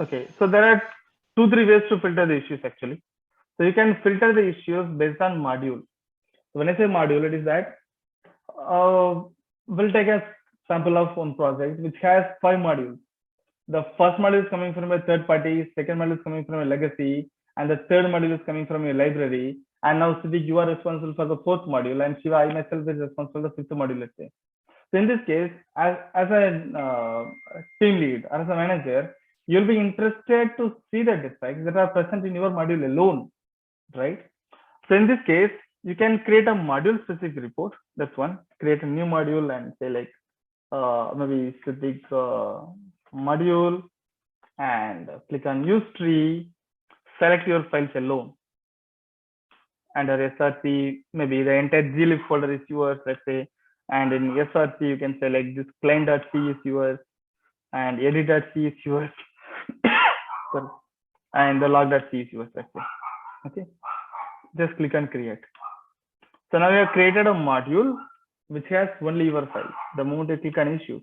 Okay, so there are three ways to filter the issues actually. So you can filter the issues based on module. So when I say module, it is that we'll take a sample of one project which has 5 modules. The first module is coming from a third party, second module is coming from a legacy, and the third module is coming from a library. And now, Siddiq, you are responsible for the fourth module, and Shiva, I myself is responsible for the fifth module, let's say. So in this case, as a team lead or as a manager, you'll be interested to see the defects that are present in your module alone, right? So in this case, you can create a module specific report. That's one. Create a new module and say like maybe Siddiq module and click on use tree, select your files alone. Under SRC, maybe the entire glib folder is yours, let's say. And in SRC, you can select this client.c is yours and edit.c is yours. Sorry. And the log.c is yours, let's say. Okay. Just click on create. So now we have created a module which has only your file. The moment you click on issue.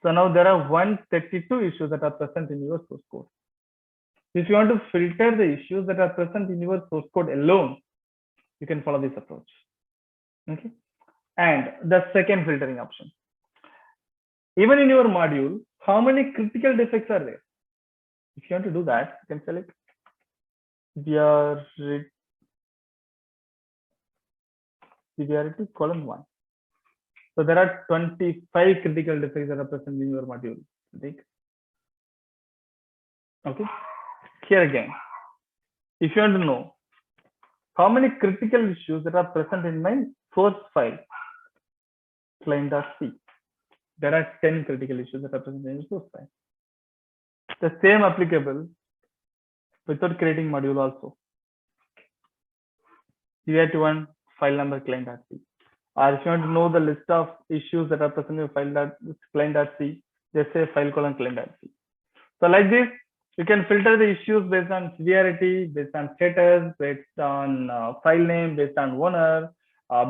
So now there are 132 issues that are present in your source code. If you want to filter the issues that are present in your source code alone, you can follow this approach. Okay. And the second filtering option. Even in your module, how many critical defects are there? If you want to do that, you can select severity column 1. So there are 25 critical defects that are present in your module. Okay. Here again, if you want to know how many critical issues that are present in my source file, client.c, there are 10 critical issues that are present in the source file. The same applicable without creating module also. CERT1 file number client.c. Or if you want to know the list of issues that are present in your file client.c, just say file colon client.c. So like this, you can filter the issues based on severity, based on status, based on file name, based on owner,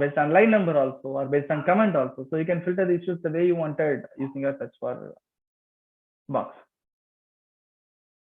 based on line number also, or based on comment also. So you can filter the issues the way you wanted using a search for box.